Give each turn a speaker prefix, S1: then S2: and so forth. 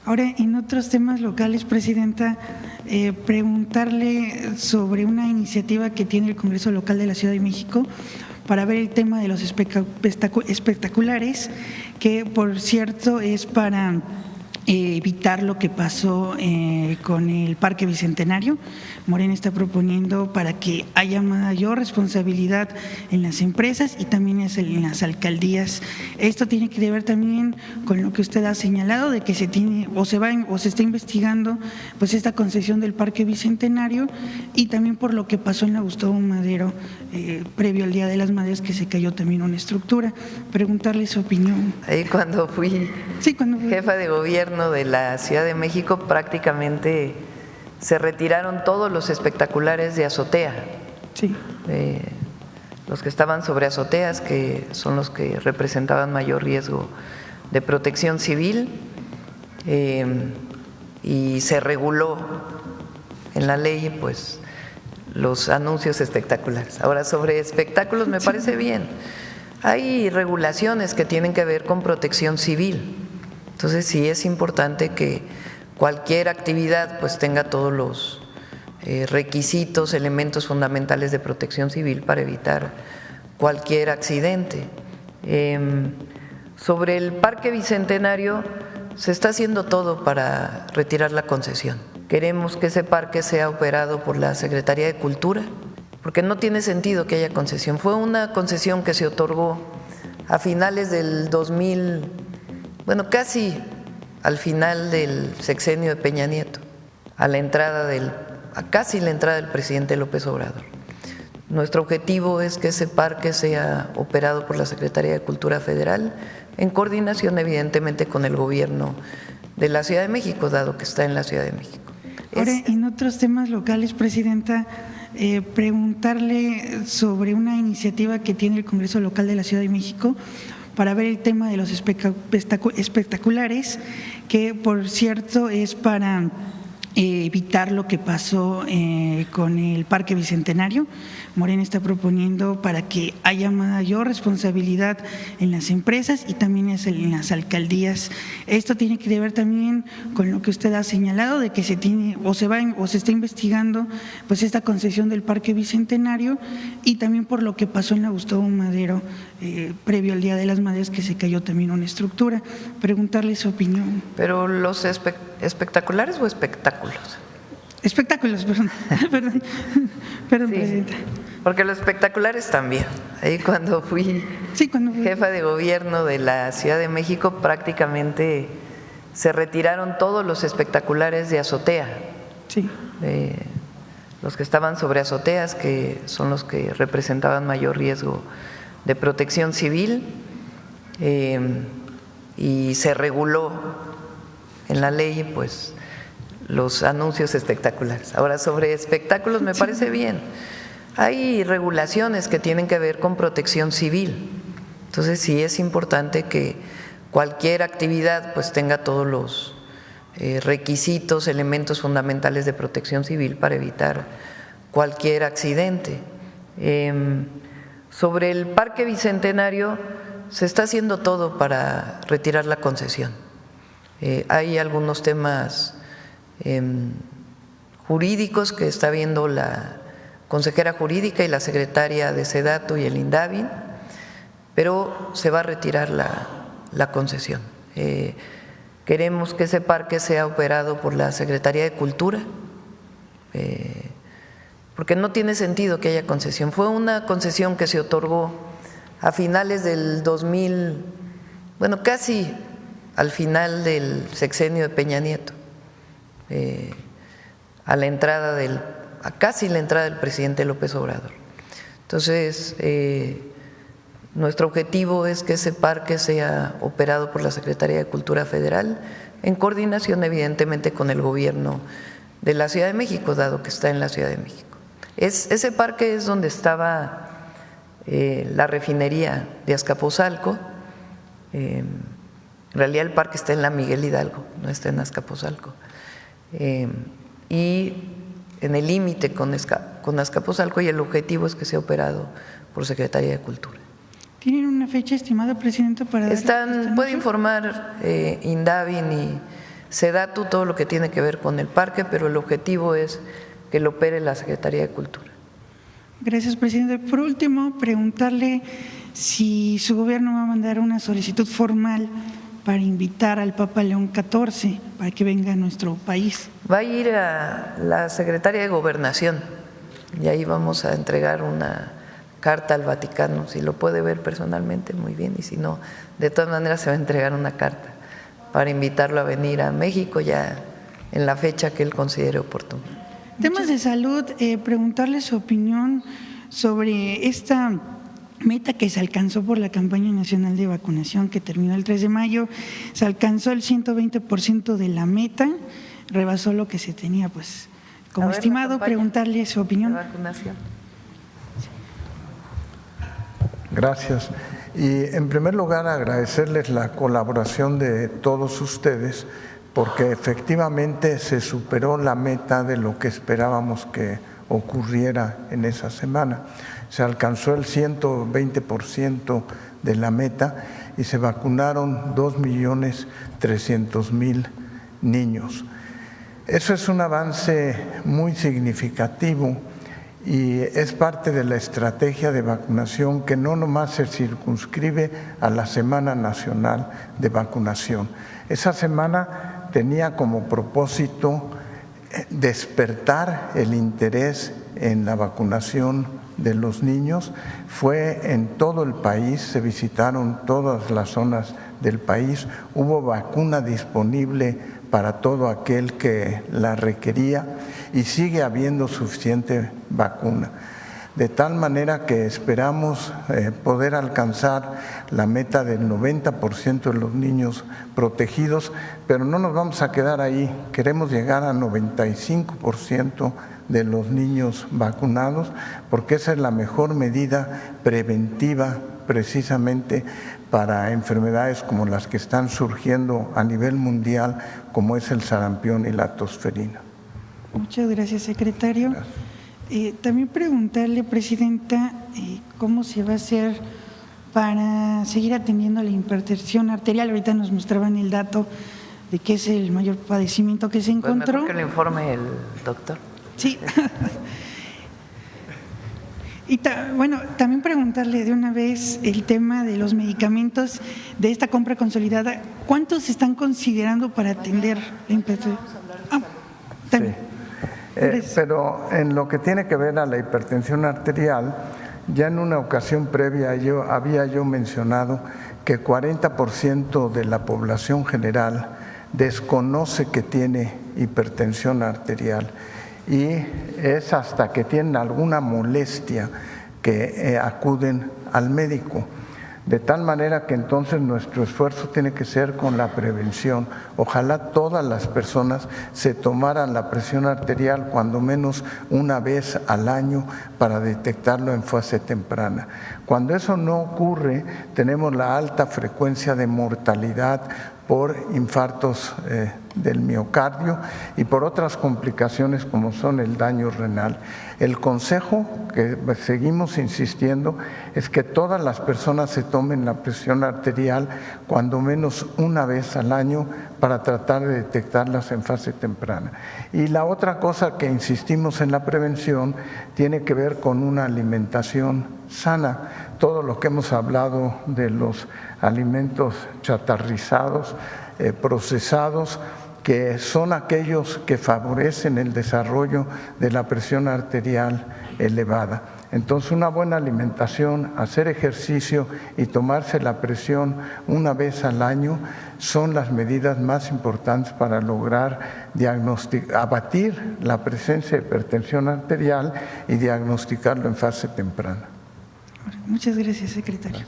S1: Ahora, en otros temas locales, Presidenta, preguntarle sobre una iniciativa que tiene el Congreso Local de la Ciudad de México para ver el tema de los espectaculares, que por cierto es para evitar lo que pasó con el Parque Bicentenario. Morena está proponiendo para que haya mayor responsabilidad en las empresas y también en las alcaldías. Esto tiene que ver también con lo que usted ha señalado de que se tiene o se está investigando pues esta concesión del Parque Bicentenario, y también por lo que pasó en la Gustavo Madero previo al Día de las Madres, que se cayó también una estructura. Preguntarle su opinión.
S2: Ahí cuando fui jefa de gobierno de la Ciudad de México, prácticamente se retiraron todos los espectaculares de azotea.
S1: Sí.
S2: Los que estaban sobre azoteas, que son los que representaban mayor riesgo de protección civil, y se reguló en la ley pues los anuncios espectaculares. Ahora, sobre espectáculos me parece bien. Hay regulaciones que tienen que ver con protección civil. Entonces sí es importante que cualquier actividad pues tenga todos los requisitos, elementos fundamentales de protección civil para evitar cualquier accidente. Sobre el Parque Bicentenario se está haciendo todo para retirar la concesión. Queremos que ese parque sea operado por la Secretaría de Cultura, porque no tiene sentido que haya concesión. Fue una concesión que se otorgó a finales del 2000, bueno, casi al final del sexenio de Peña Nieto, casi la entrada del presidente López Obrador. Nuestro objetivo es que ese parque sea operado por la Secretaría de Cultura Federal, en coordinación evidentemente con el gobierno de la Ciudad de México, dado que está en la Ciudad de México.
S1: Ahora, en otros temas locales, Presidenta, preguntarle sobre una iniciativa que tiene el Congreso Local de la Ciudad de México para ver el tema de los espectaculares, que por cierto es para evitar lo que pasó con el Parque Bicentenario. Morena está proponiendo para que haya mayor responsabilidad en las empresas y también en las alcaldías. Esto tiene que ver también con lo que usted ha señalado de que se tiene o se está investigando pues esta concesión del Parque Bicentenario, y también por lo que pasó en la Gustavo Madero previo al Día de las Madres, que se cayó también una estructura. Preguntarle su opinión.
S2: ¿Pero los espectaculares o espectáculos?
S1: Espectáculos, perdón, perdón, sí. Presidenta.
S2: Porque los espectaculares también. Ahí cuando fui jefa de gobierno de la Ciudad de México, prácticamente se retiraron todos los espectaculares de azotea.
S1: Sí.
S2: Los que estaban sobre azoteas, que son los que representaban mayor riesgo de protección civil, y se reguló en la ley pues los anuncios espectaculares. Ahora, sobre espectáculos me parece bien. Hay regulaciones que tienen que ver con protección civil. Entonces sí es importante que cualquier actividad pues tenga todos los requisitos, elementos fundamentales de protección civil para evitar cualquier accidente. Sobre el Parque Bicentenario se está haciendo todo para retirar la concesión. Hay algunos temas jurídicos que está viendo la consejera jurídica y la secretaria de SEDATU y el INDAVI, pero se va a retirar la concesión. Queremos que ese parque sea operado por la Secretaría de Cultura, porque no tiene sentido que haya concesión. Fue una concesión que se otorgó a finales del 2000, bueno, casi al final del sexenio de Peña Nieto, casi la entrada del presidente López Obrador. Entonces, nuestro objetivo es que ese parque sea operado por la Secretaría de Cultura Federal, en coordinación evidentemente con el gobierno de la Ciudad de México, dado que está en la Ciudad de México. Ese parque es donde estaba la refinería de Azcapotzalco. En realidad el parque está en la Miguel Hidalgo, no está en Azcapotzalco, y en el límite con Azcapotzalco, y el objetivo es que sea operado por Secretaría de Cultura.
S1: ¿Tienen una fecha estimada, Presidenta, para...?
S2: Puede informar Indavi y SEDATU todo lo que tiene que ver con el parque, pero el objetivo es que lo opere la Secretaría de Cultura.
S1: Gracias, presidente. Por último, preguntarle si su gobierno va a mandar una solicitud formal para invitar al Papa León XIV para que venga a nuestro país.
S2: Va a ir a la Secretaría de Gobernación y ahí vamos a entregar una carta al Vaticano. Si lo puede ver personalmente, muy bien, y si no, de todas maneras se va a entregar una carta para invitarlo a venir a México ya en la fecha que él considere oportuna.
S1: Temas de salud, preguntarle su opinión sobre esta meta que se alcanzó por la campaña nacional de vacunación que terminó el 3 de mayo. Se alcanzó el 120% de la meta, rebasó lo que se tenía pues como estimado. Preguntarle su opinión.
S2: De vacunación.
S3: Gracias. Y en primer lugar agradecerles la colaboración de todos ustedes, porque efectivamente se superó la meta de lo que esperábamos que ocurriera en esa semana. Se alcanzó el 120% de la meta y se vacunaron 2.300.000 niños. Eso es un avance muy significativo y es parte de la estrategia de vacunación que no nomás se circunscribe a la Semana Nacional de Vacunación. Esa semana tenía como propósito despertar el interés en la vacunación de los niños. Fue en todo el país, se visitaron todas las zonas del país, hubo vacuna disponible para todo aquel que la requería y sigue habiendo suficiente vacuna. De tal manera que esperamos poder alcanzar la meta del 90% de los niños protegidos, pero no nos vamos a quedar ahí, queremos llegar a 95% de los niños vacunados, porque esa es la mejor medida preventiva precisamente para enfermedades como las que están surgiendo a nivel mundial, como es el sarampión y la tosferina.
S1: Muchas gracias, secretario.
S3: Gracias.
S1: También preguntarle, presidenta, cómo se va a hacer para seguir atendiendo la hipertensión arterial. Ahorita nos mostraban el dato de que es el mayor padecimiento que se encontró.
S2: Pues mejor que lo informe el doctor.
S1: Sí. Y bueno, también preguntarle de una vez el tema de los medicamentos de esta compra consolidada. ¿Cuántos se están considerando para atender la hipertensión?
S3: Sí. Pero en lo que tiene que ver a la hipertensión arterial, ya en una ocasión previa había yo mencionado que 40% de la población general desconoce que tiene hipertensión arterial y es hasta que tienen alguna molestia que acuden al médico. De tal manera que entonces nuestro esfuerzo tiene que ser con la prevención. Ojalá todas las personas se tomaran la presión arterial cuando menos una vez al año para detectarlo en fase temprana. Cuando eso no ocurre, tenemos la alta frecuencia de mortalidad por infartos del miocardio y por otras complicaciones como son el daño renal. El consejo que seguimos insistiendo es que todas las personas se tomen la presión arterial cuando menos una vez al año para tratar de detectarlas en fase temprana. Y la otra cosa que insistimos en la prevención tiene que ver con una alimentación sana. Todo lo que hemos hablado de los alimentos chatarrizados, procesados, que son aquellos que favorecen el desarrollo de la presión arterial elevada. Entonces, una buena alimentación, hacer ejercicio y tomarse la presión una vez al año son las medidas más importantes para lograr abatir la presencia de hipertensión arterial y diagnosticarlo en fase temprana.
S1: Muchas gracias, secretario.